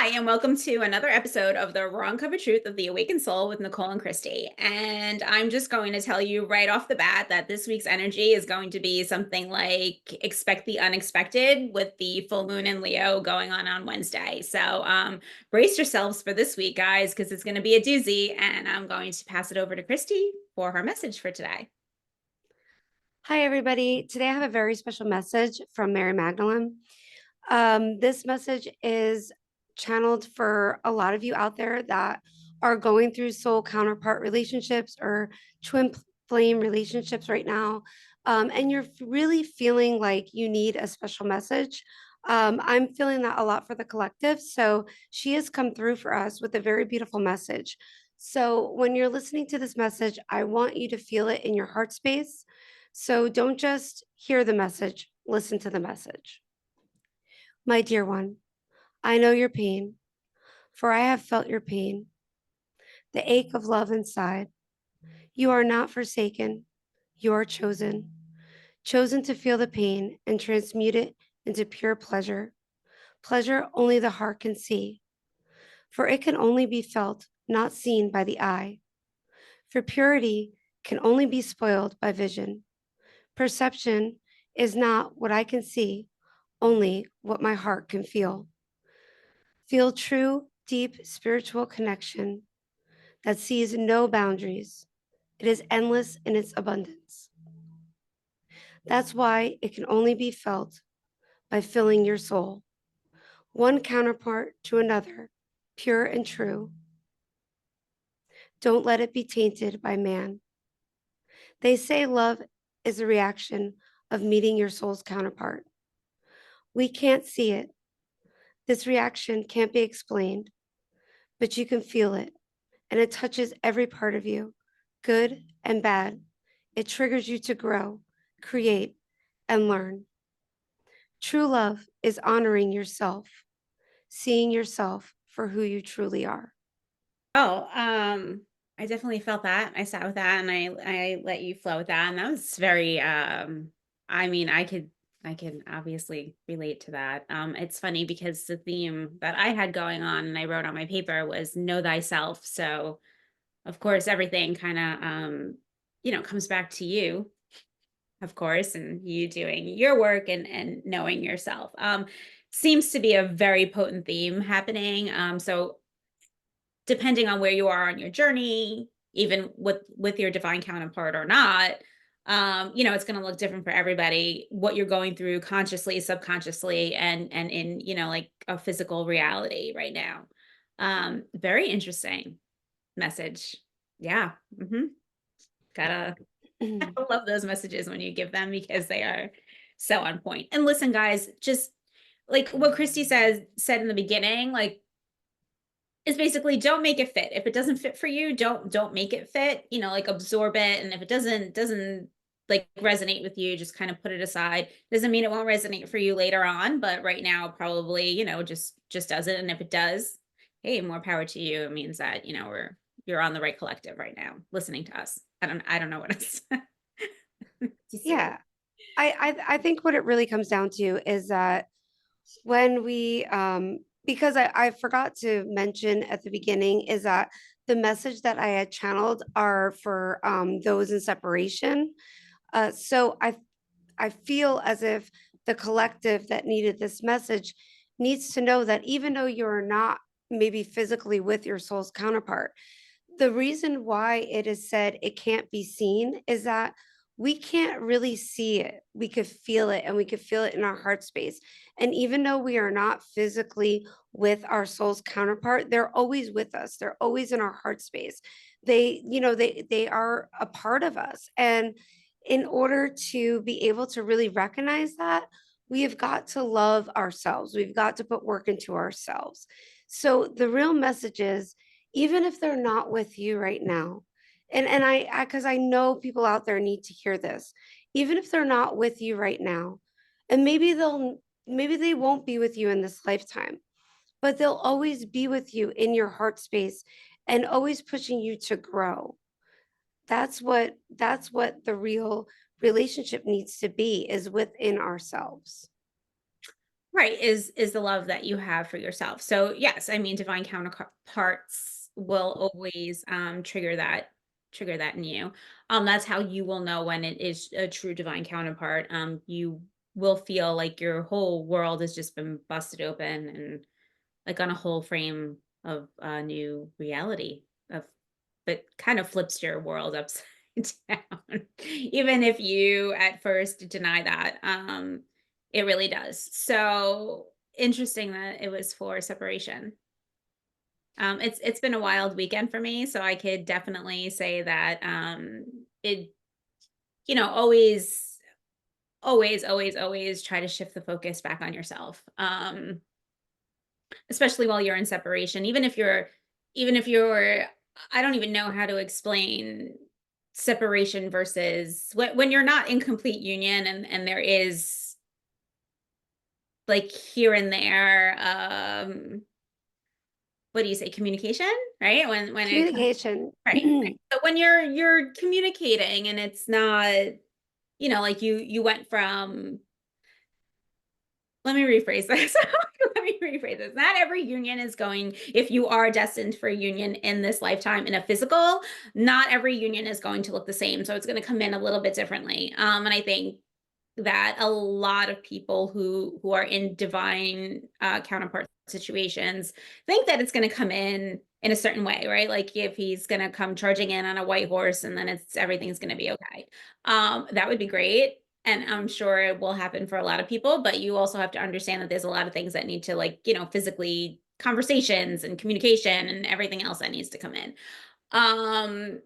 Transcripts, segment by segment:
Hi, and welcome to another episode of the Raw Uncovered Truth of the Awakened Soul with Nicole and Christy. And I'm just going to tell you right off the bat that this week's energy is going to be something like expect the unexpected with the full moon in Leo going on Wednesday. So brace yourselves for this week, guys, because it's going to be a doozy. And I'm going to pass it over to Christy for her message for today. Hi, everybody. Today I have a very special message from Mary Magdalene. This message is channeled for a lot of you out there that are going through soul counterpart relationships or twin flame relationships right now. And you're really feeling like you need a special message. I'm feeling that a lot for the collective. So she has come through for us with a very beautiful message. So when you're listening to this message, I want you to feel it in your heart space. So don't just hear the message, listen to the message. My dear one, I know your pain, for I have felt your pain, the ache of love inside. You are not forsaken, you are chosen, chosen to feel the pain and transmute it into pure pleasure, pleasure only the heart can see, for it can only be felt, not seen by the eye. For purity can only be spoiled by vision. Perception is not what I can see, only what my heart can feel. Feel true, deep spiritual connection that sees no boundaries. It is endless in its abundance. That's why it can only be felt by filling your soul, one counterpart to another, pure and true. Don't let it be tainted by man. They say love is a reaction of meeting your soul's counterpart. We can't see it. This reaction can't be explained, but you can feel it, and it touches every part of you, good and bad. It triggers you to grow, create, and learn. True love is honoring yourself, seeing yourself for who you truly are. Oh, I definitely felt that. I sat with that and I let you flow with that. And that was very I mean, I can obviously relate to that. It's funny because the theme that I had going on and I wrote on my paper was know thyself. So of course everything kind of comes back to you, of course, and you doing your work and knowing yourself. Seems to be a very potent theme happening. So depending on where you are on your journey, even with your divine counterpart or not, it's going to look different for everybody. What you're going through consciously, subconsciously, and in like a physical reality right now. Very interesting message. Yeah. Gotta I love those messages when you give them because they are so on point. And listen, guys, just like what Christy said in the beginning, like is basically don't make it fit. If it doesn't fit for you, don't make it fit, like absorb it. And if it doesn't like resonate with you, just kind of put it aside. Doesn't mean it won't resonate for you later on, but right now probably, just doesn't. And if it does, hey, more power to you. It means that, you're on the right collective right now, listening to us. I don't know what else to say. Yeah, I think what it really comes down to is that when we because I forgot to mention at the beginning is that the message that I had channeled are for those in separation. So I feel as if the collective that needed this message needs to know that even though you're not maybe physically with your soul's counterpart, the reason why it is said it can't be seen is that we can't really see it. We could feel it and we could feel it in our heart space. And even though we are not physically with our soul's counterpart, they're always with us. They're always in our heart space. They are a part of us. And in order to be able to really recognize that, we have got to love ourselves. We've got to put work into ourselves. So the real message is even if they're not with you right now, and I because I know people out there need to hear this, even if they're not with you right now, and maybe they won't be with you in this lifetime, but they'll always be with you in your heart space and always pushing you to grow. That's what the real relationship needs to be is within ourselves. Right, is the love that you have for yourself. So, yes, I mean, divine counterparts will always, trigger that in you. That's how you will know when it is a true divine counterpart. You will feel like your whole world has just been busted open and, like, on a whole frame of a new reality of that kind of flips your world upside down. Even if you at first deny that, it really does. So interesting that it was for separation. It's been a wild weekend for me, so I could definitely say that it, always, always try to shift the focus back on yourself. Especially while you're in separation, even if you're I don't even know how to explain separation versus when you're not in complete union, and there is, like, here and there, what do you say, communication, right? When it comes, Communication. right, right. So when you're communicating and it's not, like you went from, let me rephrase this. Let me rephrase this. Not every union is going, if you are destined for a union in this lifetime in a physical, not every union is going to look the same. So it's going to come in a little bit differently. And I think that a lot of people who are in divine counterpart situations think that it's going to come in a certain way, right? Like if he's going to come charging in on a white horse and then it's everything's going to be okay. That would be great, and I'm sure it will happen for a lot of people, but you also have to understand that there's a lot of things that need to, like, physically, conversations and communication and everything else that needs to come in. Um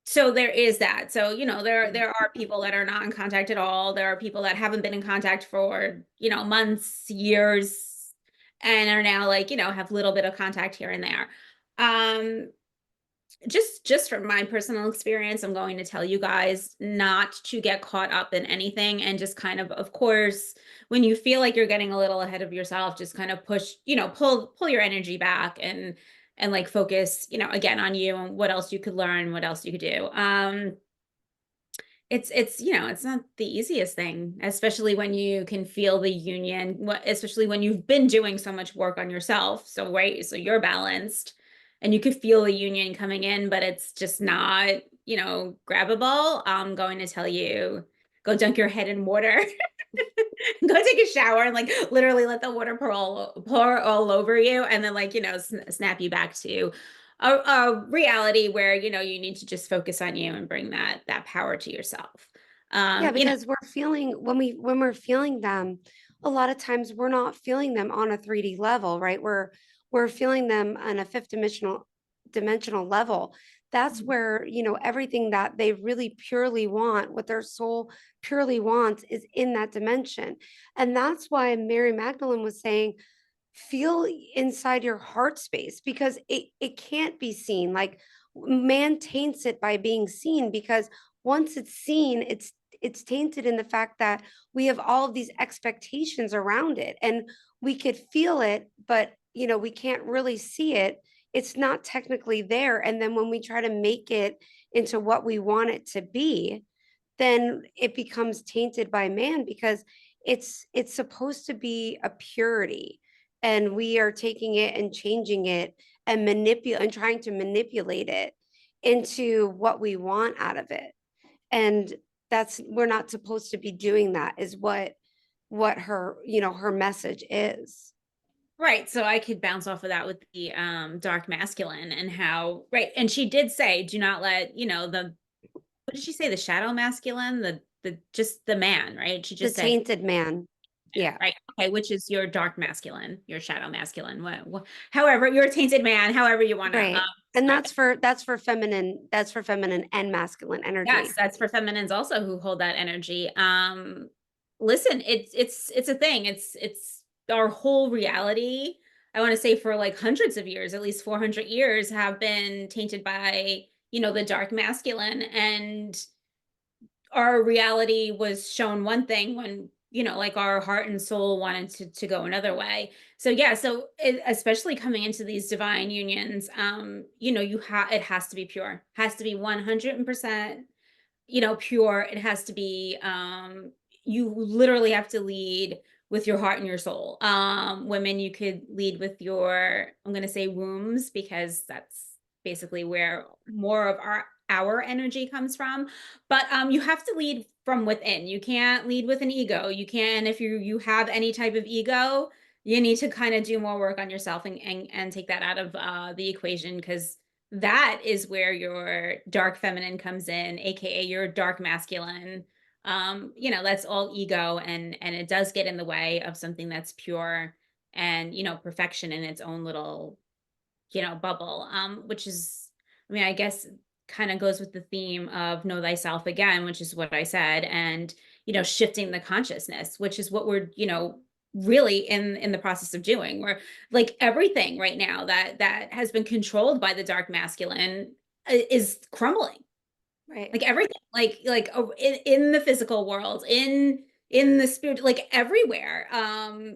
so there is that. So, there are people that are not in contact at all. There are people that haven't been in contact for, months, years, and are now, like, have little bit of contact here and there. Um, just from my personal experience, I'm going to tell you guys not to get caught up in anything, and just kind of course, when you feel like you're getting a little ahead of yourself, just kind of push, pull your energy back, and like focus, again, on you and what else you could learn, what else you could do. It's not the easiest thing, especially when you can feel the union, especially when you've been doing so much work on yourself. So, right, so you're balanced and you could feel the union coming in, but it's just not, grabbable. I'm going to tell you, go dunk your head in water. Go take a shower and, like, literally let the water pour all over you, and then, like, snap you back to a reality where, you need to just focus on you and bring that power to yourself. Yeah, Um, you know because we're feeling when we're feeling them, a lot of times we're not feeling them on a 3D level, right? We're feeling them on a fifth dimensional level. That's where, everything that they really purely want, what their soul purely wants is in that dimension. And that's why Mary Magdalene was saying, feel inside your heart space because it can't be seen. Like man taints it by being seen because once it's seen, it's tainted in the fact that we have all of these expectations around it and we could feel it, but we can't really see it. It's not technically there. And then when we try to make it into what we want it to be, then it becomes tainted by man because it's supposed to be a purity and we are taking it and changing it and manipulate and trying to manipulate it into what we want out of it. And that's we're not supposed to be doing that is what her her message is. right. So I could bounce off of that with the dark masculine, and how, right. And she did say, do not let, the what did she say? The shadow masculine, the just the man, right? She The just said, tainted man. Yeah. right. Okay, which is your dark masculine, your shadow masculine, however, your tainted man, however you want to. Right. And Right. that's for feminine and masculine Yes, energy. that's for feminines also who hold that energy. Listen, it's a thing. It's our whole reality. I want to say for like hundreds of years, at least 400 years, have been tainted by, the dark masculine, and our reality was shown one thing when, like, our heart and soul wanted to go another way. So yeah, so especially coming into these divine unions, it has to be pure, has to be 100%, pure. It has to be, you literally have to lead with your heart and your soul. Women, you could lead with your, I'm going to say wombs, because that's basically where more of our energy comes from. But you have to lead from within. You can't lead with an ego. You can, if you have any type of ego, you need to kind of do more work on yourself and take that out of the equation, because that is where your dark feminine comes in, aka your dark masculine. You know, that's all ego, and it does get in the way of something that's pure and, you know, perfection in its own little, you know, bubble. Which is, I mean, I guess kind of goes with the theme of know thyself again, which is what I said, and, you know, shifting the consciousness, which is what we're, you know, really in the process of doing. We're like everything right now that has been controlled by the dark masculine is crumbling, Right. like everything, in the physical world, in the spirit, like everywhere.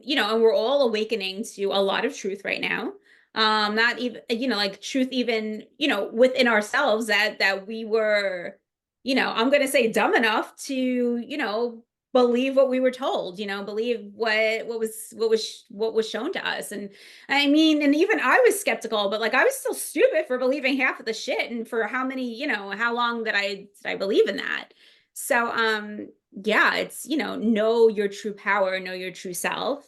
You know, and we're all awakening to a lot of truth right now. Not even, you know, like truth even, you know, within ourselves, that we were, you know, I'm gonna say dumb enough to, you know, believe what we were told, you know, believe what was shown to us. And I mean, and even I was skeptical, but like I was still stupid for believing half of the shit, and for how many, you know, how long that I believe in that. So yeah, it's, you know your true power, know your true self,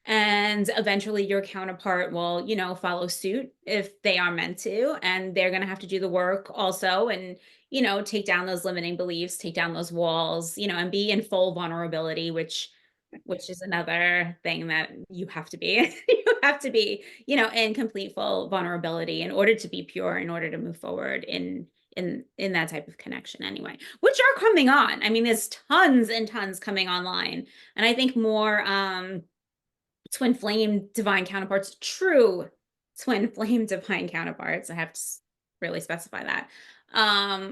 and eventually your counterpart will, you know, follow suit if they are meant to, and they're going to have to do the work also, and, you know, take down those limiting beliefs, take down those walls, you know, and be in full vulnerability, which is another thing that you have to be. You have to be, you know, in complete full vulnerability in order to be pure, in order to move forward in that type of connection anyway, which are coming on. I mean, there's tons and tons coming online, and I think more twin flame divine counterparts, true twin flame divine counterparts, I have to really specify that,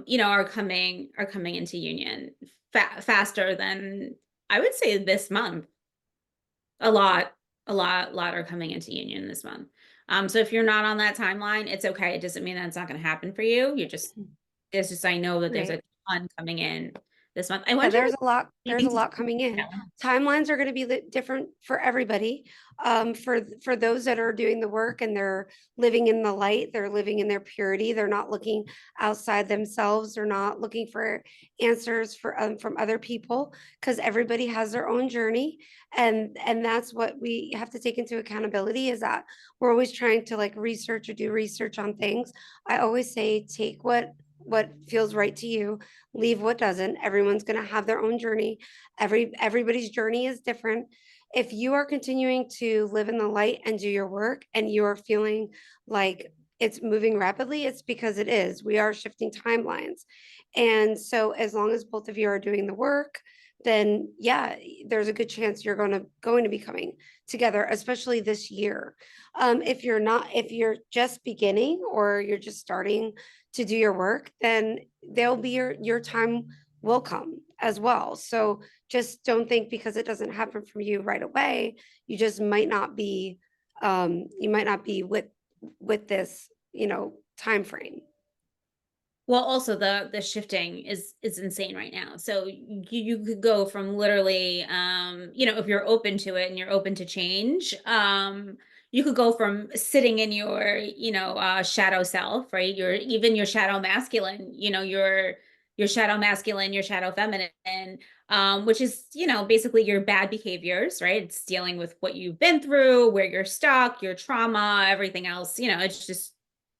you know, are coming into union faster than, I would say, this month. A lot, a lot are coming into union this month. So if you're not on that timeline, it's okay. It doesn't mean that it's not going to happen for you. You're just, it's just, I know that there's Right. a ton coming in this month. I Yeah, wonder there's if a lot, there's a anything to lot do coming in. with Timelines are going to be different for everybody. For those that are doing the work and they're living in the light, they're living in their purity. They're not looking outside themselves. They're not looking for answers from other people, because everybody has their own journey. And that's what we have to take into accountability, is that we're always trying to like research or do research on things. I always say, take what feels right to you, leave what doesn't. Everyone's going to have their own journey. Everybody's journey is different. If you are continuing to live in the light and do your work and you are feeling like it's moving rapidly, it's because it is. We are shifting timelines. And so as long as both of you are doing the work, then yeah, there's a good chance you're going to be coming together, especially this year. If you're not, if you're just beginning or you're just starting to do your work, then there'll be your time will come as well. So just don't think because it doesn't happen from you right away, you just might not be you might not be with this, time frame. Well, also the shifting is insane right now. So you could go from literally, you know, if you're open to it and you're open to change, you could go from sitting in your, you know, shadow self, right? Your, even your shadow masculine, you know, your shadow masculine, your shadow feminine, which is, you know, basically your bad behaviors, right? It's dealing with what you've been through, where you're stuck, your trauma, everything else, you know, it's just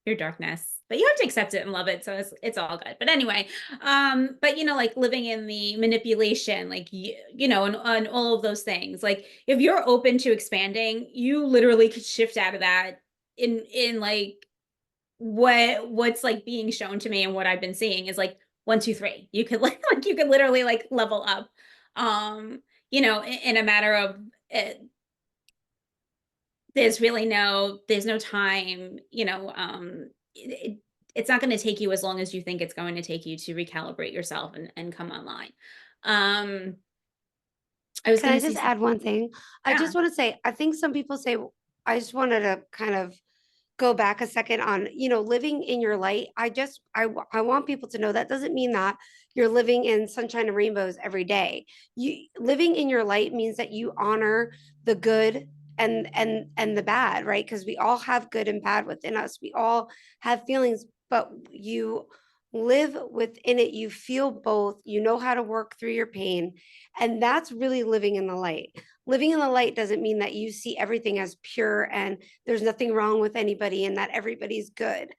your darkness, but you have to accept it and love it, so it's all good. But anyway, but you know, like living in the manipulation, like you know, and all of those things, like if you're open to expanding, you literally could shift out of that in like what's like being shown to me, and what I've been seeing is like 1 2 3, you could like you could literally like level up, um you know, in a matter of it. There's no time, you know, it's not going to take you as long as you think it's going to take you to recalibrate yourself and come online. um I was Can going I to say just something. add one thing? I Yeah. just want to say, I think some people say, I just wanted to kind of go back a second on, living in your light. I want people to know that doesn't mean that you're living in sunshine and rainbows every day. You living in your light means that you honor the good and the bad, right? Because we all have good and bad within us. We all have feelings, but you live within it. You feel both. You know how to work through your pain, and that's really living in the light. Living in the light doesn't mean that you see everything as pure and there's nothing wrong with anybody and that everybody's good.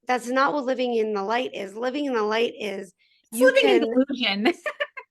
That's not what living in the light is. Living in the light is It's you living in can, delusion.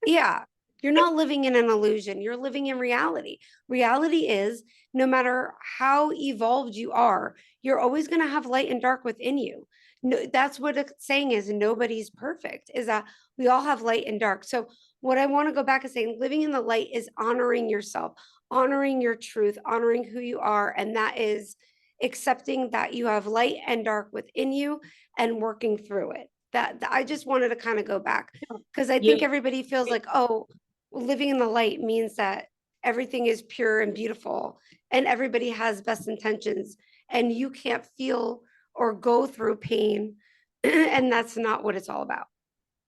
yeah, you're not living in an illusion. You're living in reality. Reality is no matter how evolved you are, you're always going to have light and dark within you. No, that's what it's saying is nobody's perfect, is that we all have light and dark. So, what I want to go back and saying, living in the light is honoring yourself, honoring your truth, honoring who you are. And that is accepting that you have light and dark within you and working through it. That I just wanted to kind of go back because I think You, everybody feels like, oh, living in the light means that everything is pure and beautiful and everybody has best intentions and you can't feel or go through pain. And that's not what it's all about.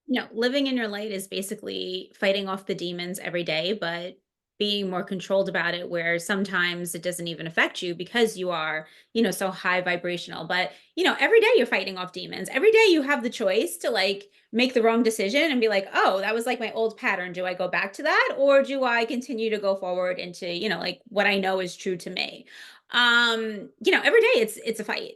no, living in your light is basically fighting off the demons every day, but being more controlled about it, where sometimes it doesn't even affect you because you are, so high vibrational. But, every day you're fighting off demons. Every day you have the choice to like make the wrong decision and be like, oh, that was like my old pattern. Do I go back to that? Or do I continue to go forward into, like what I know is true to me? Every day it's a fight.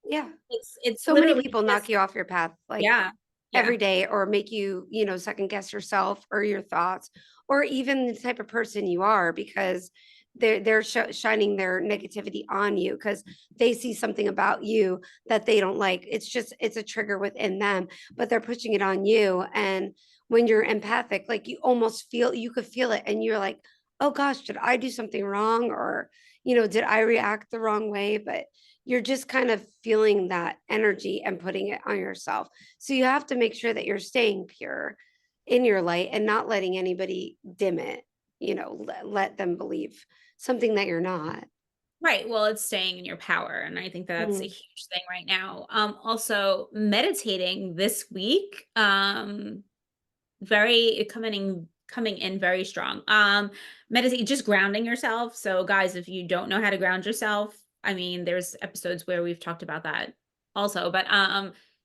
Yeah. It's So many literally people knock just, you off your path like yeah. Yeah. every day or make you, second guess yourself or your thoughts or even the type of person you are because they're shining their negativity on you because they see something about you that they don't like. It's a trigger within them, but they're pushing it on you. And when you're empathic, like you could feel it and you're like, oh gosh, did I do something wrong? Or, did I react the wrong way? But you're just kind of feeling that energy and putting it on yourself. So you have to make sure that you're staying pure in your light and not letting anybody dim it, let them believe something that you're not. Right. Well, it's staying in your power. And I think that's a Mm. huge thing right now. Also meditating this week, very coming in very strong. Meditate, just grounding yourself. So guys, if you don't know how to ground yourself, I mean, there's episodes where we've talked about that also, but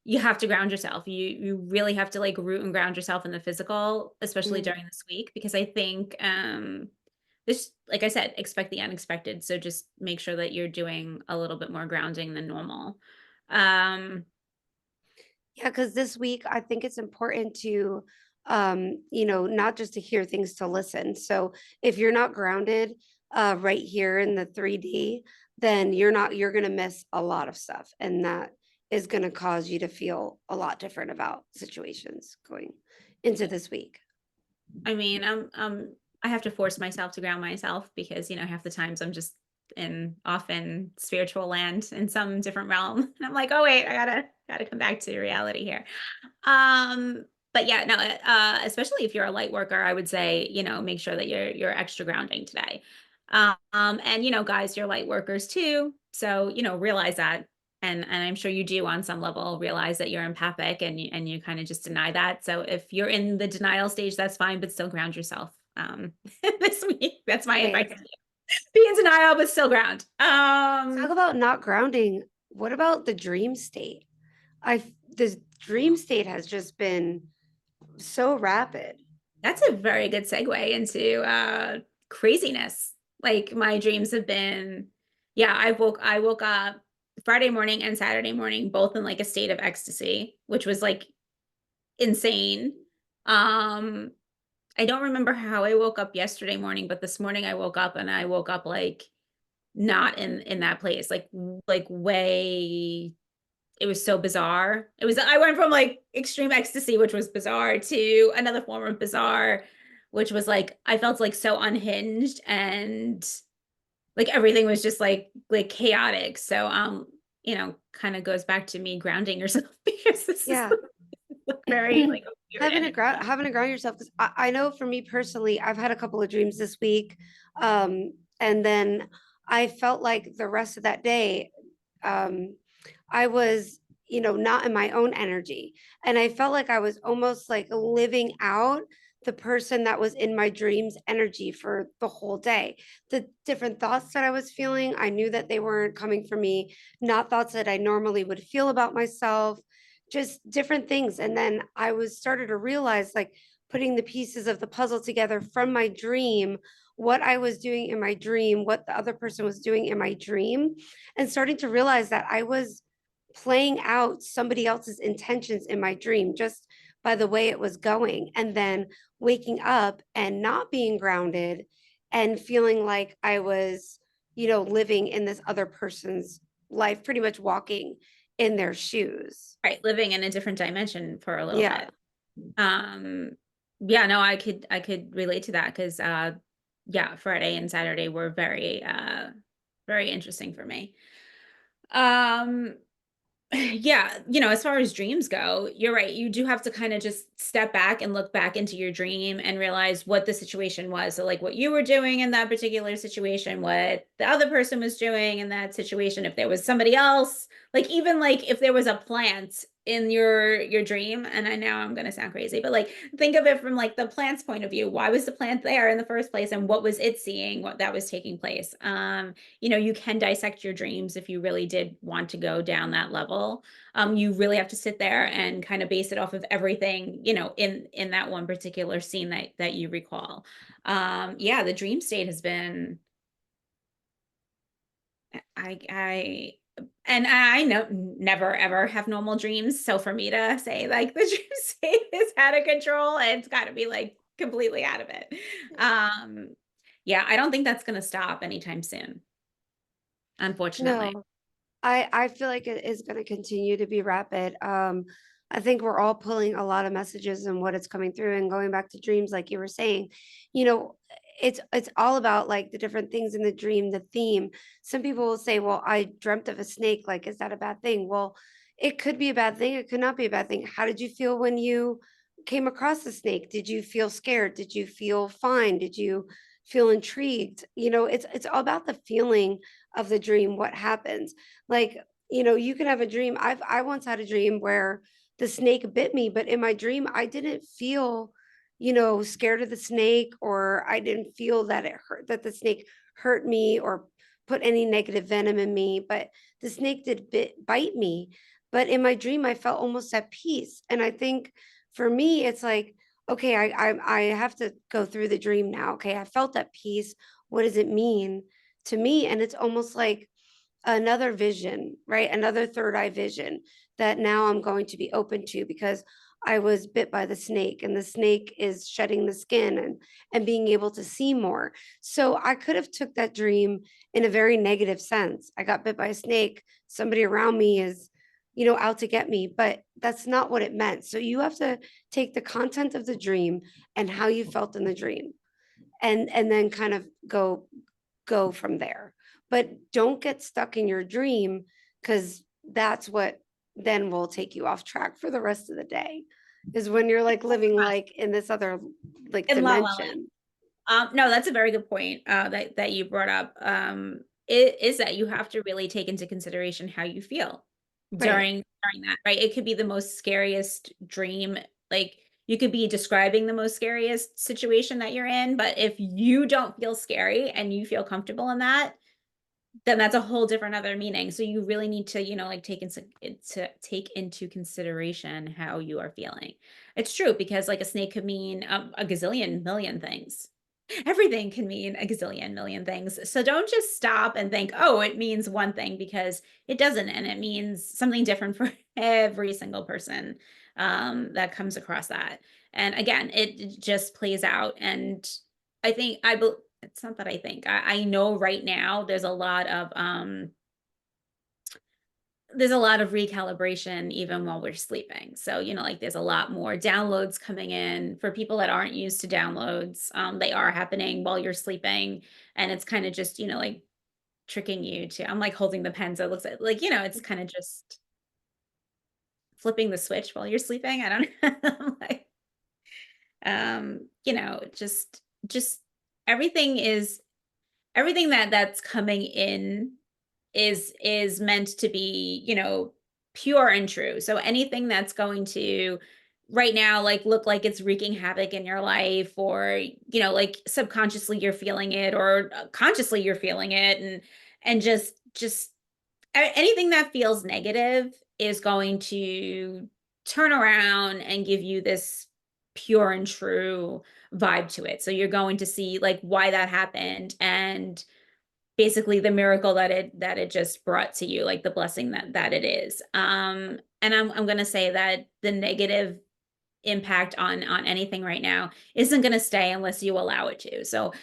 you have to ground yourself. You really have to like root and ground yourself in the physical, especially Mm. during this week, because I think this, like I said, expect the unexpected. So just make sure that you're doing a little bit more grounding than normal. Um, Yeah, because this week I think it's important to, not just to hear things, to listen. So if you're not grounded right here in the 3D, then you're going to miss a lot of stuff. And that is going to cause you to feel a lot different about situations going into this week. I mean, I have to force myself to ground myself because, half the times I'm just in often spiritual land in some different realm. And I'm like, oh wait, I gotta come back to reality here. But yeah, no, especially if you're a light worker, I would say, make sure that you're extra grounding today. And guys, you're light workers too. So, realize that. And I'm sure you do on some level realize that you're empathic and you kind of just deny that. So if you're in the denial stage, that's fine, but still ground yourself. This week. That's my advice Okay. to you. Be in denial, but still ground. Talk about not grounding. What about the dream state? The dream state has just been so rapid. That's a very good segue into craziness. Like my dreams have been, yeah, I woke up Friday morning and Saturday morning both in like a state of ecstasy, which was like insane. Um I don't remember how I woke up yesterday morning, but this morning I woke up and I woke up like not in that place, like way, it was so bizarre. I went from like extreme ecstasy, which was bizarre, to another form of bizarre, which was like I felt like so unhinged and like everything was just like chaotic. So kind of goes back to me grounding yourself because this is Yeah. very like weird energy. Having to ground yourself because I know for me personally, I've had a couple of dreams this week. And then I felt like the rest of that day I was, not in my own energy. And I felt like I was almost like living out the person that was in my dreams energy for the whole day. The different thoughts that I was feeling, I knew that they weren't coming from me, not thoughts that I normally would feel about myself, just different things. And then I was started to realize, like, putting the pieces of the puzzle together from my dream, what I was doing in my dream, what the other person was doing in my dream, and starting to realize that I was playing out somebody else's intentions in my dream just by the way it was going. And then waking up and not being grounded and feeling like I was, living in this other person's life, pretty much walking in their shoes. Right, living in a different dimension for a little Yeah. bit. Um, yeah, no, I could relate to that because yeah, Friday and Saturday were very interesting for me. Um Yeah, as far as dreams go, you're right. You do have to kind of just step back and look back into your dream and realize what the situation was. So, like what you were doing in that particular situation, what the other person was doing in that situation, if there was somebody else, like even like if there was a plant in your dream, and I know I'm gonna sound crazy, but like think of it from like the plant's point of view. Why was the plant there in the first place, and what was it seeing? What that was taking place? You can dissect your dreams if you really did want to go down that level. You really have to sit there and kind of base it off of everything, in that one particular scene that you recall. Yeah, the dream state has been I and I know never ever have normal dreams. So for me to say like the dream state is out of control, it's got to be like completely out of it. Um, yeah, I don't think that's going to stop anytime soon, unfortunately. No, I feel like it is going to continue to be rapid. I think we're all pulling a lot of messages and what it's coming through, and going back to dreams, like you were saying, you know, it's all about like the different things in the dream, the theme. Some people will say, "Well, I dreamt of a snake. Like, is that a bad thing?" Well, it could be a bad thing. It could not be a bad thing. How did you feel when you came across the snake? Did you feel scared? Did you feel fine? Did you feel intrigued? It's all about the feeling of the dream, what happens. Like, you can have a dream. I once had a dream where the snake bit me, but in my dream I didn't feel, scared of the snake, or I didn't feel that it hurt, that the snake hurt me or put any negative venom in me, but the snake did bite me. But in my dream I felt almost at peace. And I think for me it's like, okay, I have to go through the dream now. Okay, I felt at peace. What does it mean to me? And it's almost like another vision, right? Another third eye vision that now I'm going to be open to, because I was bit by the snake, and the snake is shedding the skin and being able to see more. So I could have took that dream in a very negative sense. I got bit by a snake, somebody around me is, out to get me, but that's not what it meant. So you have to take the content of the dream and how you felt in the dream, and then kind of go from there. But don't get stuck in your dream, because that's what then will take you off track for the rest of the day, is when you're like living like in this other like In La La Land. dimension. No, that's a very good point that you brought up. It is that you have to really take into consideration how you feel Right. during that, right? It could be the most scariest dream. Like you could be describing the most scariest situation that you're in, but if you don't feel scary and you feel comfortable in that, then that's a whole different other meaning. So you really need to, like take into consideration how you are feeling. It's true because like a snake could mean a gazillion million things. Everything can mean a gazillion million things. So don't just stop and think, oh, it means one thing, because it doesn't. And it means something different for every single person that comes across that. And again, it just plays out. And it's not that I think, I know right now there's a lot of recalibration even while we're sleeping. So, like there's a lot more downloads coming in for people that aren't used to downloads. They are happening while you're sleeping. And it's kind of just, like tricking you to, I'm like holding the pen. So it looks like, it's kind of just flipping the switch while you're sleeping. I don't know. I'm like, just everything is everything that's coming in is meant to be, pure and true. So anything that's going to right now like look like it's wreaking havoc in your life, or like subconsciously you're feeling it, or consciously you're feeling it, and just anything that feels negative is going to turn around and give you this pure and true vibe to it. So you're going to see like why that happened, and basically the miracle that it just brought to you, like the blessing that it is. And I'm going to say that the negative impact on anything right now isn't going to stay unless you allow it to. So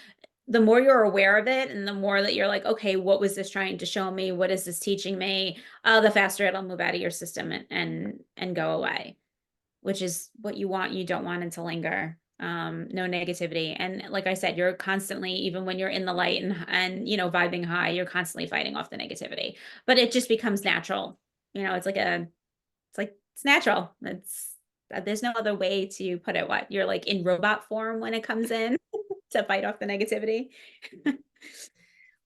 the more you're aware of it, and the more that you're like, okay, what was this trying to show me? What is this teaching me? The faster it'll move out of your system and go away, which is what you want. You don't want it to linger. No negativity. And like I said, you're constantly, even when you're in the light and vibing high, you're constantly fighting off the negativity. But it just becomes natural. It's natural. There's no other way to put it. What you're like in robot form when it comes in to fight off the negativity.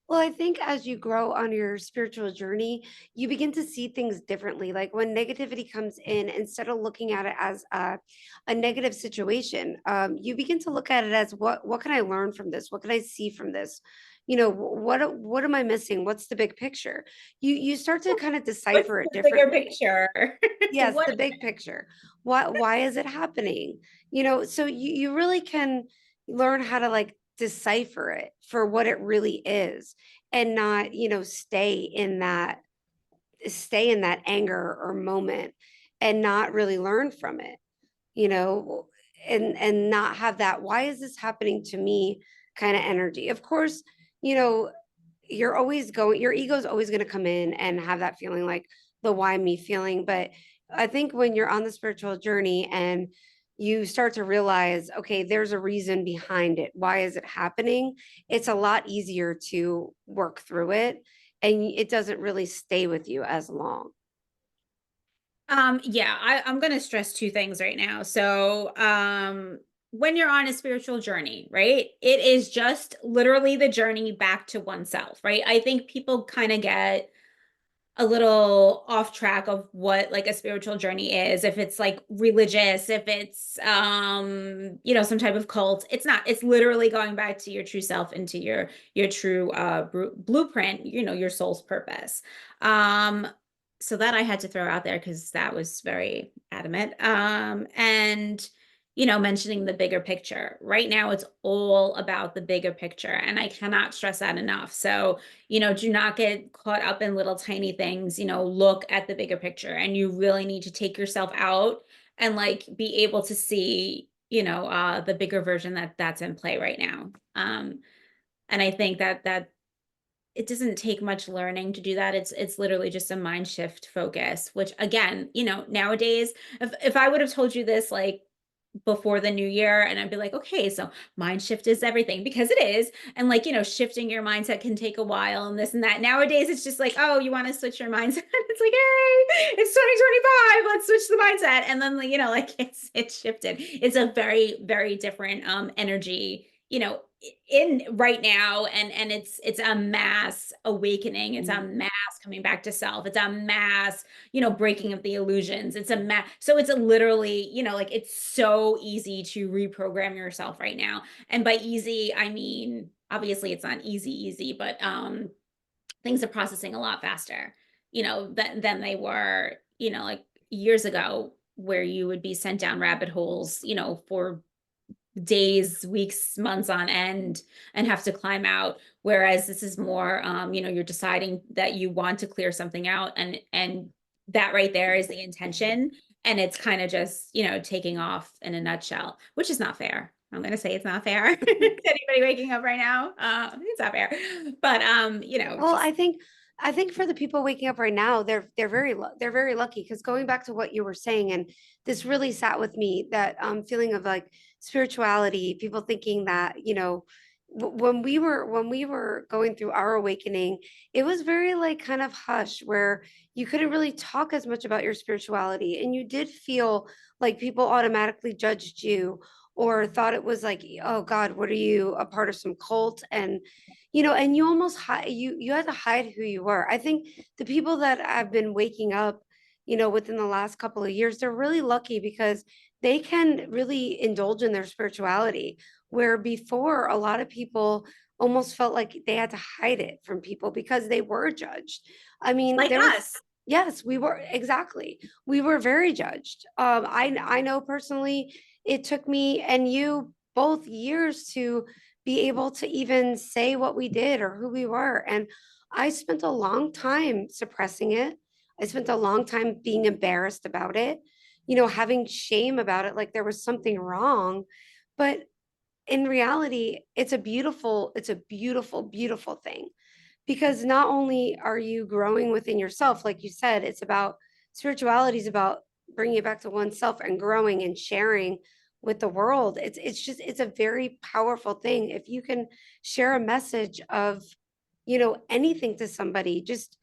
Well, I think as you grow on your spiritual journey, you begin to see things differently. Like when negativity comes in, instead of looking at it as a negative situation, you begin to look at it as what can I learn from this? What can I see from this? What am I missing? What's the big picture? You start to kind of What's decipher it the bigger differently. picture? Yes, What the big picture. Why is it happening? So you really can learn how to like decipher it for what it really is, and not, stay in that anger or moment and not really learn from it, you know, and not have that why is this happening to me kind of energy. Of course, you know, your ego is always going to come in and have that feeling, like the why me feeling. But I think when you're on the spiritual journey and you start to realize, okay, there's a reason behind it, why is it happening, it's a lot easier to work through it, and it doesn't really stay with you as long. Yeah, I'm gonna stress two things right now. So, when you're on a spiritual journey, right? It is just literally the journey back to oneself, right? I think people kind of get a little off track of what like a spiritual journey is. If it's like religious, if it's some type of cult. It's not. It's literally going back to your true self, into your true blueprint, your soul's purpose. So that I had to throw out there because that was very adamant. And mentioning the bigger picture. Right now it's all about the bigger picture, and I cannot stress that enough. So do not get caught up in little tiny things. Look at the bigger picture, and you really need to take yourself out and like be able to see, the bigger version that's in play right now. And I think that it doesn't take much learning to do that. It's literally just a mind shift focus, which again, nowadays, if I would have told you this like before the new year, and I'd be like, okay, so mind shift is everything, because it is. And like, shifting your mindset can take a while and this and that. Nowadays, it's just like, oh, you want to switch your mindset. It's like, hey, it's 2025. Let's switch the mindset. And then, like it's shifted. It's a very, very different energy, in right now. And it's a mass awakening. It's a mass coming back to self. It's a mass breaking of the illusions. It's a so it's a literally, like it's so easy to reprogram yourself right now. And by easy, I mean, obviously it's not easy, but things are processing a lot faster, than they were, like years ago, where you would be sent down rabbit holes, for days, weeks, months on end, and have to climb out. Whereas this is more, you're deciding that you want to clear something out, and that right there is the intention. And it's kind of just, taking off in a nutshell, which is not fair. I'm gonna say it's not fair to anybody waking up right now. It's not fair. But Well, just I think for the people waking up right now, they're very lucky, because going back to what you were saying, and this really sat with me, that feeling of like spirituality, people thinking that, when we were going through our awakening, it was very like kind of hush, where you couldn't really talk as much about your spirituality, and you did feel like people automatically judged you, or thought it was like, oh God, what are you, a part of some cult? And and you almost hide, you had to hide who you were. I think the people that have been waking up, within the last couple of years, they're really lucky because they can really indulge in their spirituality, where before a lot of people almost felt like they had to hide it from people because they were judged. I mean, Like there was, us. yes, we were, exactly. We were very judged. I know personally, it took me and you both years to be able to even say what we did or who we were. And I spent a long time suppressing it. I spent a long time being embarrassed about it, having shame about it, like there was something wrong. But in reality, it's a beautiful, beautiful thing, because not only are you growing within yourself, like you said, it's about, spirituality is about bringing it back to oneself and growing and sharing with the world. It's a very powerful thing if you can share a message of, anything to somebody, just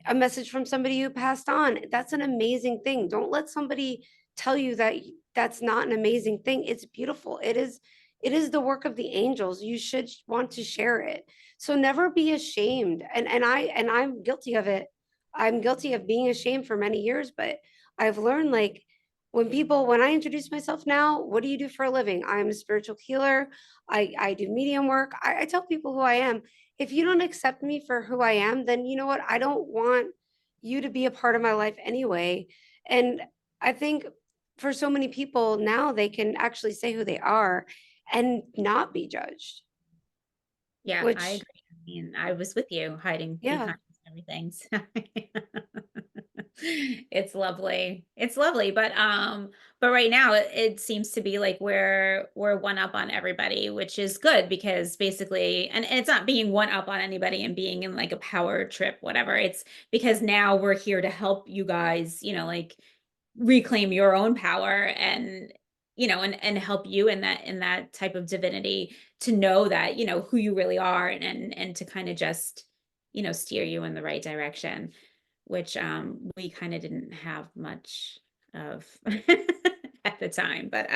a message from somebody who passed on. That's an amazing thing. Don't let somebody tell you that that's not an amazing thing. It's beautiful. It is the work of the angels. You should want to share it. So never be ashamed. And I'm guilty of it. I'm guilty of being ashamed for many years, but I've learned, like, when I introduce myself now, what do you do for a living? I'm a spiritual healer. I do medium work. I tell people who I am. If you don't accept me for who I am, then you know what? I don't want you to be a part of my life anyway. And I think for so many people now, they can actually say who they are and not be judged, Yeah, I which, agree. I mean, I was with you hiding yeah, behind everything. So it's lovely. It's lovely. But right now it seems to be like we're one up on everybody, which is good because basically, and it's not being one up on anybody and being in like a power trip, whatever. It's because now we're here to help you guys, like reclaim your own power and and help you in that type of divinity to know that who you really are and to kind of just steer you in the right direction, which we kind of didn't have much of at the time. But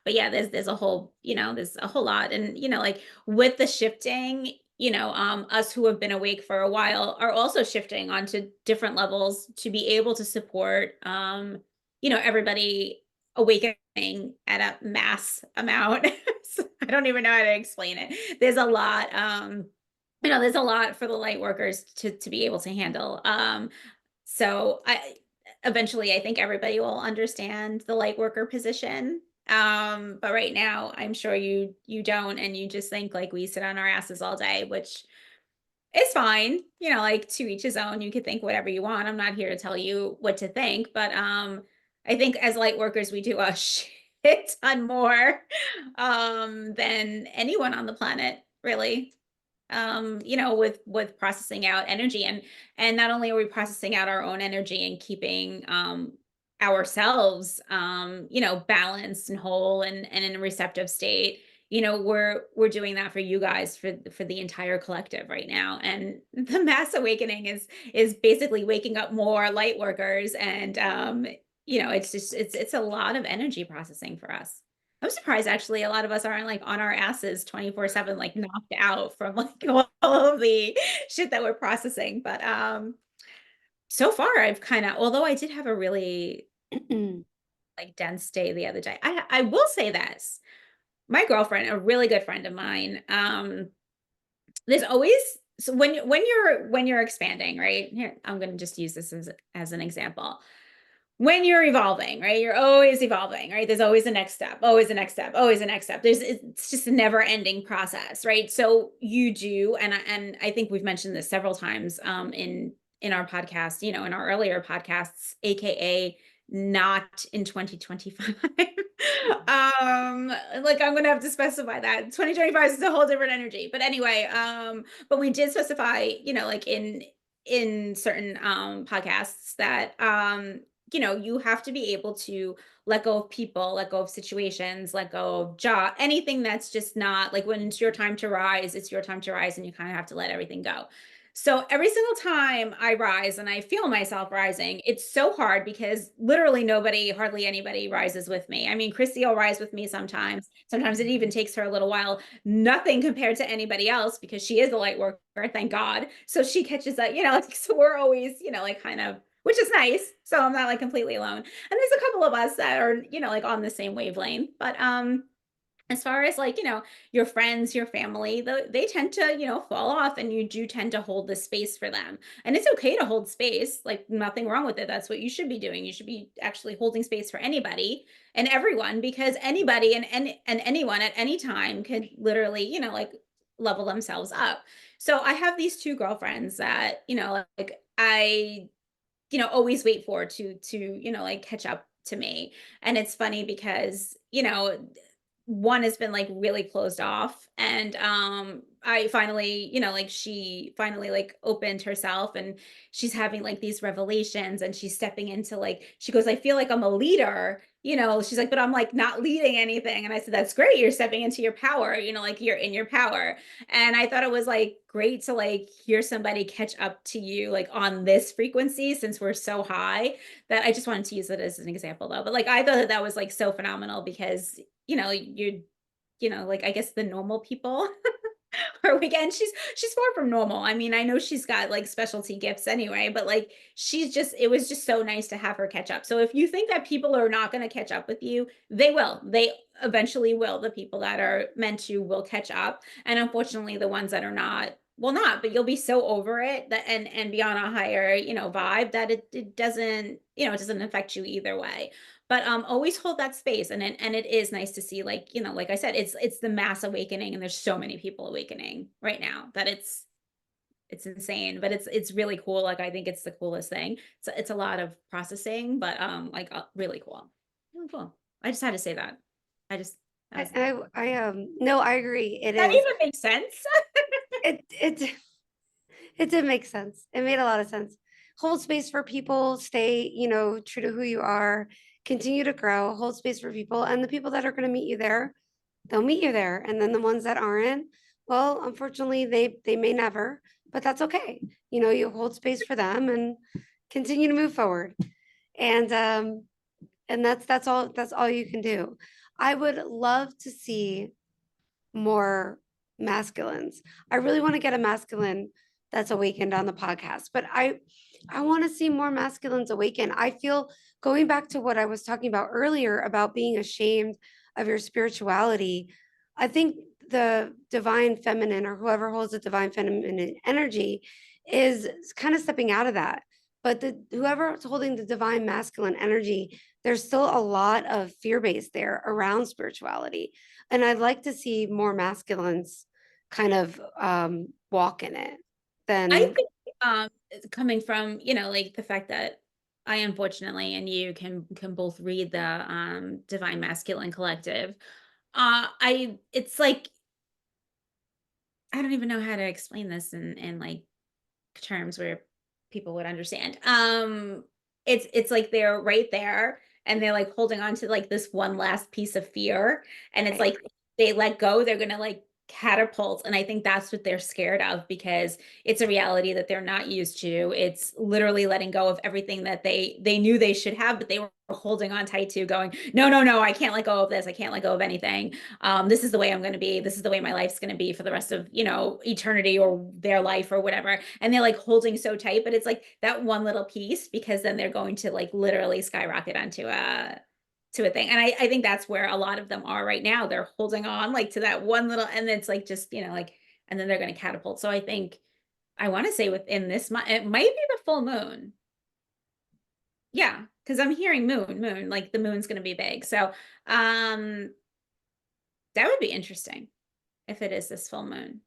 yeah, there's a whole there's a whole lot. And like with the shifting, us who have been awake for a while are also shifting onto different levels to be able to support everybody awakening at a mass amount. So I don't even know how to explain it. There's a lot. There's a lot for the light workers to be able to handle. So I eventually I think everybody will understand the light worker position. But right now I'm sure you don't, and you just think like we sit on our asses all day, which is fine. Like to each his own. You could think whatever you want. I'm not here to tell you what to think, but I think as light workers we do a shit ton more than anyone on the planet, really. With processing out energy, and not only are we processing out our own energy and keeping ourselves balanced and whole and in a receptive state, we're doing that for you guys, for the entire collective right now. And the mass awakening is basically waking up more light workers. And it's just it's a lot of energy processing for us. I'm surprised actually a lot of us aren't like on our asses 24/7, like knocked out from like all of the shit that we're processing. But so far I've kind of, although I did have a really like dense day the other day. I will say this. My girlfriend, a really good friend of mine, there's always, so when you're expanding, right? Here, I'm going to just use this as an example. When you're evolving, right? You're always evolving, right? There's always a next step, always a next step, always a next step. It's just a never ending process, right? So you do, and I think we've mentioned this several times in our podcast, in our earlier podcasts, aka not in 2025. Like I'm gonna have to specify that 2025 is a whole different energy. But anyway, but we did specify, like in certain podcasts that you have to be able to let go of people, let go of situations, let go of job, anything that's just not like when it's your time to rise, it's your time to rise, and you kind of have to let everything go. So every single time I rise and I feel myself rising, it's so hard because literally nobody, hardly anybody rises with me. I mean, Christy will rise with me sometimes. Sometimes it even takes her a little while. Nothing compared to anybody else because she is a light worker, thank God. So she catches that, like, so we're always, like kind of, which is nice. So I'm not like completely alone. And there's a couple of us that are, like on the same wavelength. But as far as like, your friends, your family, they tend to, fall off and you do tend to hold the space for them. And it's okay to hold space, like nothing wrong with it. That's what you should be doing. You should be actually holding space for anybody and everyone because anybody and anyone at any time could literally, like level themselves up. So I have these two girlfriends that, like I always wait for to like catch up to me. And it's funny because one has been like really closed off and I finally like she finally like opened herself and she's having like these revelations and she's stepping into like she goes, I feel like I'm a leader, she's like, but I'm like not leading anything. And I said, that's great, you're stepping into your power, like you're in your power. And I thought it was like great to like hear somebody catch up to you like on this frequency since we're so high, that I just wanted to use it as an example though. But like I thought that that was like so phenomenal because you're like I guess the normal people her weekend. She's far from normal. I mean, I know she's got like specialty gifts anyway, but like it was just so nice to have her catch up. So if you think that people are not going to catch up with you, they will. They eventually will. The people that are meant to will catch up. And unfortunately, the ones that are not will not, but you'll be so over it that and be on a higher, vibe that it doesn't, it doesn't affect you either way. But always hold that space and it is nice to see like like I said it's the mass awakening and there's so many people awakening right now that it's insane, but it's really cool. Like I think it's the coolest thing. It's a lot of processing, but like really cool. Really cool. I just had to say that. I just that was No, I agree. It that is, even makes sense. it it did make sense. It made a lot of sense. Hold space for people, stay, true to who you are, continue to grow, hold space for people. And the people that are going to meet you there, they'll meet you there. And then the ones that aren't, well, unfortunately, they may never, but that's okay. You hold space for them and continue to move forward. And that's all you can do. I would love to see more masculines. I really want to get a masculine that's awakened on the podcast, but I want to see more masculines awaken. I feel, going back to what I was talking about earlier about being ashamed of your spirituality, I think the divine feminine or whoever holds the divine feminine energy is kind of stepping out of that. But whoever's holding the divine masculine energy, there's still a lot of fear base there around spirituality. And I'd like to see more masculines kind of walk in it I than think it's coming from, like the fact that I unfortunately and you can both read the Divine Masculine Collective. I it's like I don't even know how to explain this in like terms where people would understand. It's like they're right there and they're like holding on to like this one last piece of fear and it's right. like they let go, they're going to like catapult and I think that's what they're scared of because it's a reality that they're not used to. It's literally letting go of everything that they knew they should have but they were holding on tight to going, no, no, no, I can't let go of this. I can't let go of anything. This is the way I'm going to be. This is the way my life's going to be for the rest of, eternity or their life or whatever. And they're like holding so tight, but it's like that one little piece because then they're going to like literally skyrocket onto a thing. And I think that's where a lot of them are right now. They're holding on like to that one little, and it's like just, like, and then they're going to catapult. So I think I want to say within this month, it might be the full moon. Yeah, because I'm hearing moon, like the moon's going to be big. So that would be interesting if it is this full moon.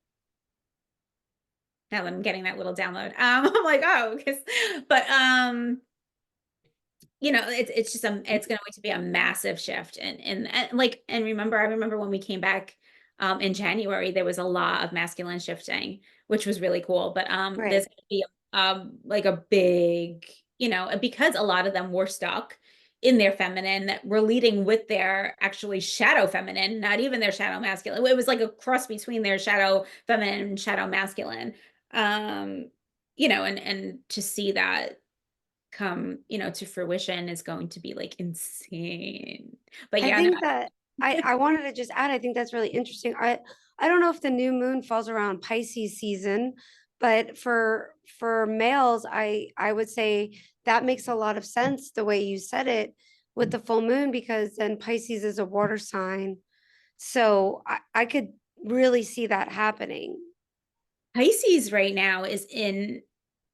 Now that I'm getting that little download, I'm like, oh, because, but it's just it's going to be a massive shift, and like, and I remember when we came back, in January, there was a lot of masculine shifting, which was really cool. But there's Right. going to be like a big, because a lot of them were stuck in their feminine that were leading with their actually shadow feminine, not even their shadow masculine. It was like a cross between their shadow feminine and shadow masculine. and to see that come, to fruition is going to be like insane. But I yeah, no, think that I wanted to just add, I think that's really interesting. I don't know if the new moon falls around Pisces season, but for males, I would say that makes a lot of sense the way you said it with the full moon, because then Pisces is a water sign. So I could really see that happening. Pisces right now is in,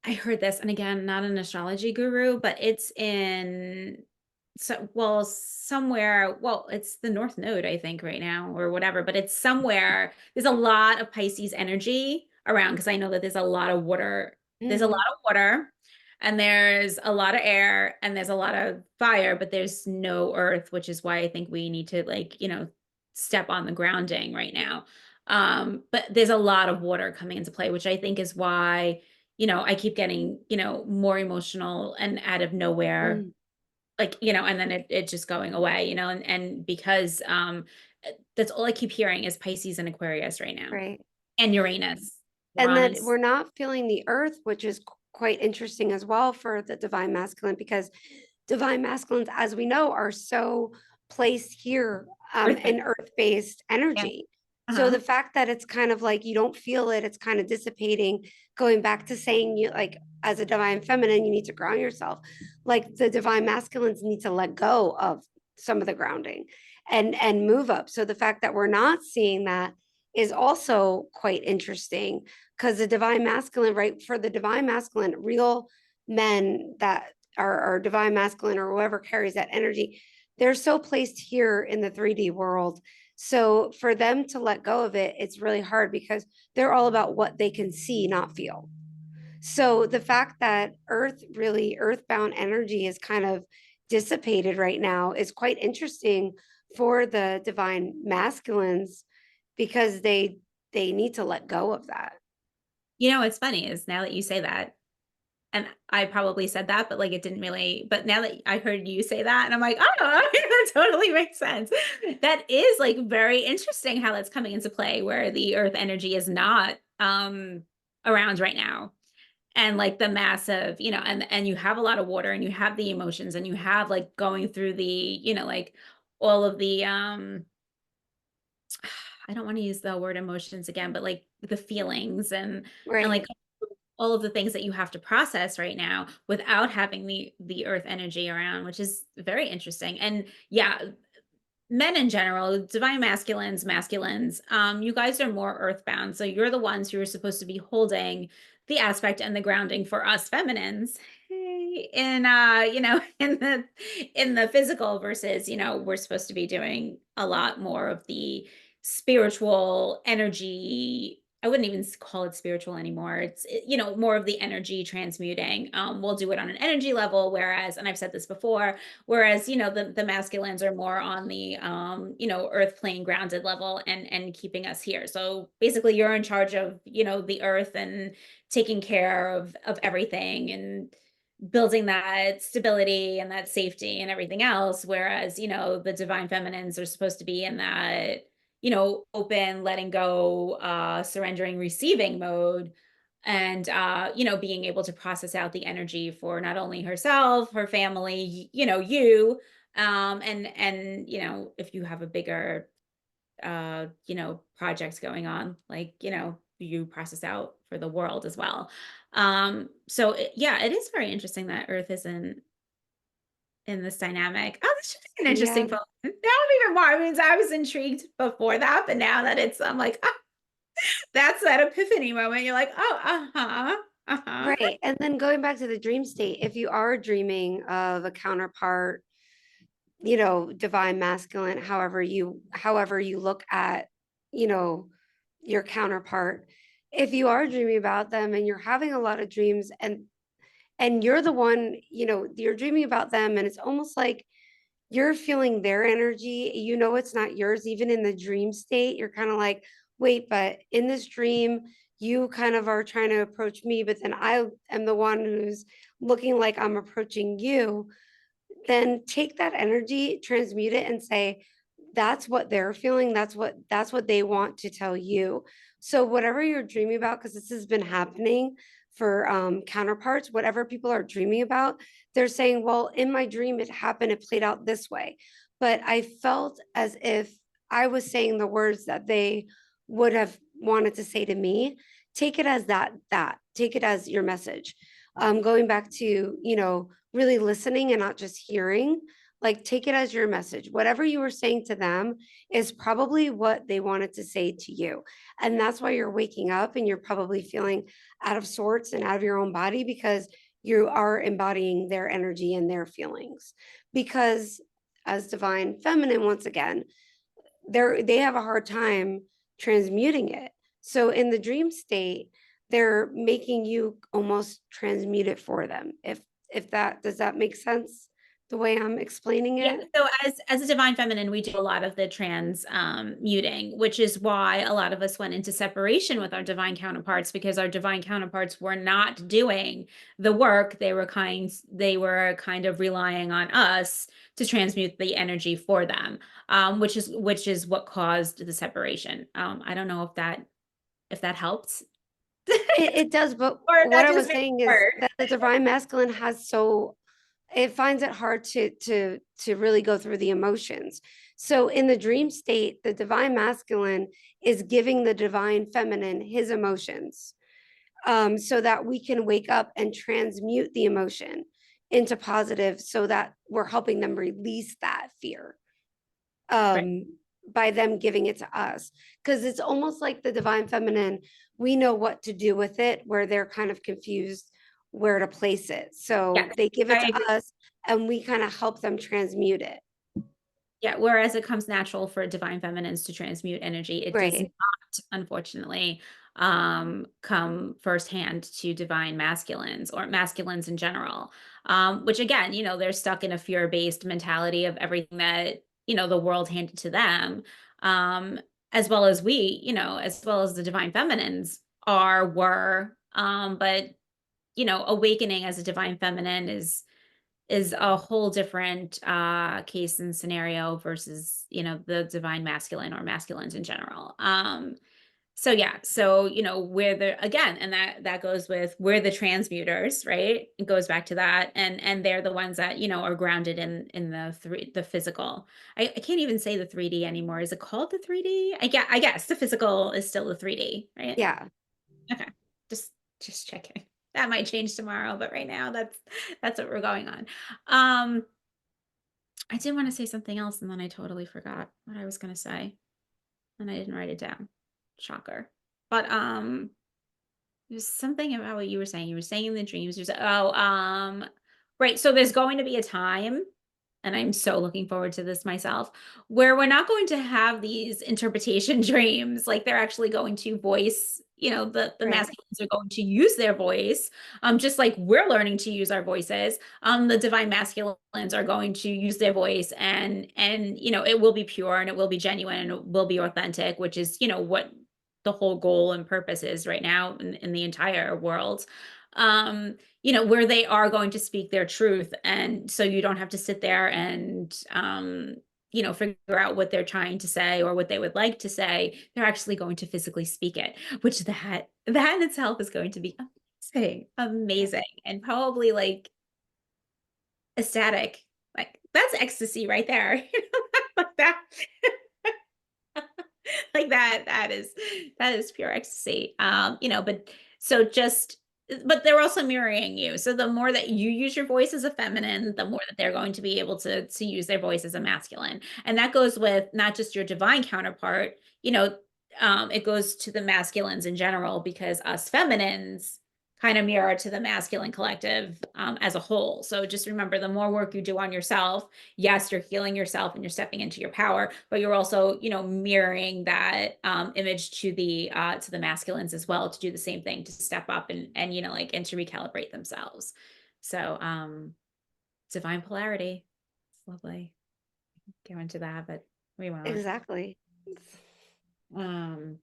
I heard this, and again, not an astrology guru, but it's in, so well, somewhere, well, it's the North Node, I think, right now, or whatever, but it's somewhere. There's a lot of Pisces energy around because I know that there's a lot of water. There's a lot Mhm. of water, and there's a lot of air, and there's a lot of fire, but there's no earth, which is why I think we need to, like, step on the grounding right now. But there's a lot of water coming into play, which I think is why, I keep getting, more emotional and out of nowhere, Mm, like, and then it just going away, and because that's all I keep hearing is Pisces and Aquarius right now. right. And Uranus. And that Uranus. we're not feeling the earth, which is quite interesting as well for the divine masculine, because divine masculines, as we know, are so placed here Earth. in earth-based Yeah. energy. So Uh-huh. the fact that it's kind of like you don't feel it, it's kind of dissipating, going back to saying you like as a divine feminine, you need to ground yourself. Like the divine masculines need to let go of some of the grounding and move up. So the fact that we're not seeing that is also quite interesting, because the divine masculine, right? For the divine masculine, real men that are divine masculine or whoever carries that energy, they're so placed here in the 3D world. So for them to let go of it, it's really hard because they're all about what they can see, not feel. So the fact that earth really earthbound energy is kind of dissipated right now is quite interesting for the divine masculines, because they need to let go of that. What's funny is now that you say that, and I probably said that, but like it didn't really, but now that I heard you say that, and I'm like, oh, that totally makes sense. That is like very interesting how that's coming into play where the earth energy is not around right now. And like the massive, and you have a lot of water and you have the emotions and you have like going through the, like all of the I don't want to use the word emotions again, but like the feelings and like Right. all of the things that you have to process right now without having the earth energy around, which is very interesting. And yeah, men in general, divine masculines, you guys are more earthbound. So you're the ones who are supposed to be holding the aspect and the grounding for us feminines. Hey, in in the physical versus, we're supposed to be doing a lot more of the spiritual energy. I wouldn't even call it spiritual anymore. It's more of the energy transmuting. We'll do it on an energy level, whereas, and I've said this before, whereas, the masculines are more on the earth plane grounded level and keeping us here. So basically you're in charge of, the earth and taking care of everything and building that stability and that safety and everything else. Whereas, the divine feminines are supposed to be in that, open, letting go, surrendering, receiving mode, and being able to process out the energy for not only herself, her family, you, and if you have a bigger projects going on, like, you process out for the world as well. So yeah, it is very interesting that earth isn't in this dynamic. Oh, this should be an interesting Yeah. film. Now I'm even more, I mean, I was intrigued before that, but now that I'm like, ah, that's that epiphany moment. You're like, oh, uh-huh, uh-huh. Right. And then going back to the dream state, if you are dreaming of a counterpart, divine masculine, however you look at, you know, your counterpart, if you are dreaming about them and you're having a lot of dreams, and you're the one, you're dreaming about them, and it's almost like you're feeling their energy, it's not yours. Even in the dream state, you're kind of like, wait, but in this dream, you kind of are trying to approach me, but then I am the one who's looking like I'm approaching you. Then take that energy, transmute it, and say, that's what they're feeling. That's what they want to tell you. So whatever you're dreaming about, because this has been happening counterparts, whatever people are dreaming about, they're saying, well, in my dream, it happened, it played out this way. But I felt as if I was saying the words that they would have wanted to say to me. Take it as that, take it as your message. Going back to, really listening and not just hearing, like take it as your message. Whatever you were saying to them is probably what they wanted to say to you. And that's why you're waking up and you're probably feeling out of sorts and out of your own body because you are embodying their energy and their feelings. Because as divine feminine, once again, they have a hard time transmuting it. So in the dream state, they're making you almost transmute it for them. If that does that make sense the way I'm explaining Yeah, it? so as a divine feminine, we do a lot of the muting, which is why a lot of us went into separation with our divine counterparts, because our divine counterparts were not doing the work. They were kind of relying on us to transmute the energy for them, which is what caused the separation. I don't know if that helps. It does, but Or if what that I just was made saying it is hard. that the divine masculine has it finds it hard to really go through the emotions. So in the dream state, the divine masculine is giving the divine feminine his emotions, so that we can wake up and transmute the emotion into positive, so that we're helping them release that fear, Right. um, by them giving it to us. Because it's almost like the divine feminine, we know what to do with it, where they're kind of confused where to place it. So Yes, they give it I to agree. us and we kind of help them transmute it. Yeah, whereas it comes natural for divine feminines to transmute energy, it does Right. not, unfortunately, come firsthand to divine masculines or masculines in general. Which again, they're stuck in a fear-based mentality of everything that, the world handed to them. Um, as well as as well as the divine feminines were. But awakening as a divine feminine is a whole different case and scenario versus the divine masculine or masculines in general. So yeah, so we're the again, and that goes with we're the transmuters, right? It goes back to that, and they're the ones that are grounded in the physical. I can't even say the 3D anymore. Is it called the 3D? I guess the physical is still the 3D, right? Yeah. Okay. Just just checking. That might change tomorrow, but right now that's what we're going on. Um, I did want to say something else and then I totally forgot what I was going to say and I didn't write it down. Shocker. But there's something about what you were saying. You were saying in the dreams. Right. So there's going to be a time, and I'm so looking forward to this myself, where we're not going to have these interpretation dreams. Like they're actually going to voice, the Right. masculines are going to use their voice, just like we're learning to use our voices. The divine masculines are going to use their voice, and it will be pure and it will be genuine and it will be authentic, which is what the whole goal and purpose is right now in the entire world. Where they are going to speak their truth. And so you don't have to sit there and, figure out what they're trying to say or what they would like to say. They're actually going to physically speak it, which that in itself is going to be amazing, amazing, and probably like ecstatic. Like that's ecstasy right there. Like that. Like that is pure ecstasy. But so just but they're also mirroring you. So the more that you use your voice as a feminine, the more that they're going to be able to use their voice as a masculine. And that goes with not just your divine counterpart, it goes to the masculines in general because us feminines kind of mirror to the masculine collective as a whole. So just remember the more work you do on yourself, yes, you're healing yourself and you're stepping into your power, but you're also, mirroring that image to the masculines as well to do the same thing, to step up and and to recalibrate themselves. So divine polarity. It's lovely. Go into that, but we won't. Exactly. Um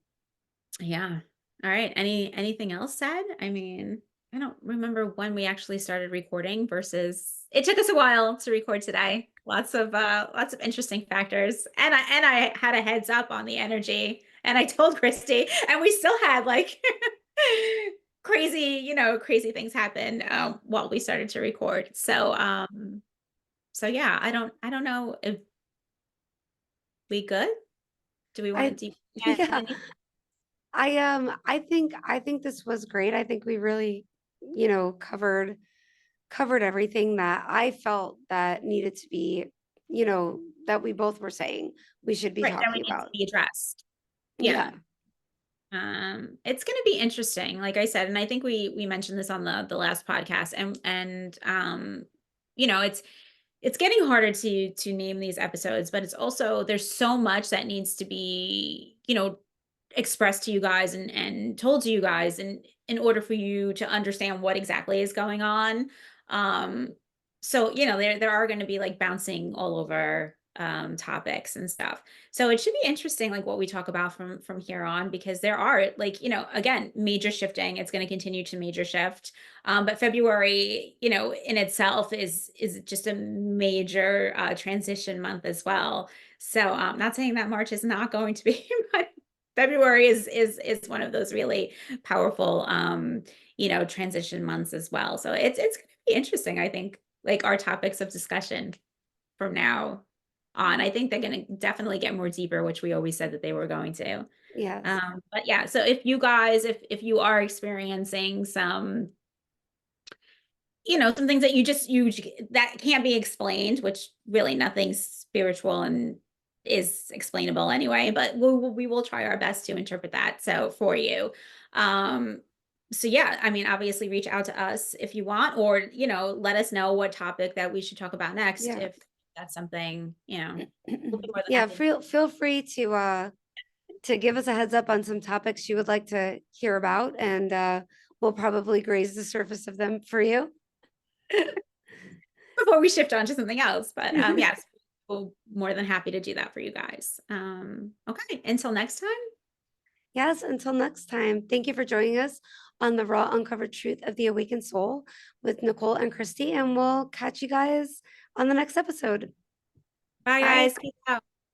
yeah. All right. Anything else said? I mean, I don't remember when we actually started recording versus it took us a while to record today. Lots of interesting factors. And I had a heads up on the energy and I told Christy and we still had like crazy, crazy things happen while we started to record. So yeah, I don't know if we good. Do we want to I deep get yeah, any? I think this was great. I think we really, covered everything that I felt that needed to be, that we both were saying we should be Right, that we talking need to about. be addressed. Yeah. Yeah. It's going to be interesting, like I said, and I think we mentioned this on the last podcast, and it's getting harder to name these episodes, but it's also there's so much that needs to be, expressed to you guys and told to you guys in order for you to understand what exactly is going on. Um, so there are going to be like bouncing all over topics and stuff. So it should be interesting, like what we talk about from here on, because there are like, again, major shifting. It's going to continue to major shift. But February, in itself is just a major transition month as well. So not saying that March is not going to be, but February is one of those really powerful transition months as well. So it's going to be interesting, I think, like our topics of discussion from now on. I think they're going to definitely get more deeper, which we always said that they were going to. Yes. But yeah, so if you guys, if you are experiencing some, some things that you that can't be explained, which really nothing spiritual and is explainable anyway, but we will try our best to interpret that so for you. Um, so yeah, I mean, obviously reach out to us if you want, or let us know what topic that we should talk about next Yeah. if that's something, we'll be more than Yeah, happy. feel free to give us a heads up on some topics you would like to hear about, and we'll probably graze the surface of them for you. Before we shift on to something else. But yes, we'll more than happy to do that for you guys. Okay, until next time. Yes, until next time. Thank you for joining us on the Raw Uncovered Truth of the Awakened Soul with Nicole and Christy, and we'll catch you guys on the next episode. Bye Bye. guys. Peace out.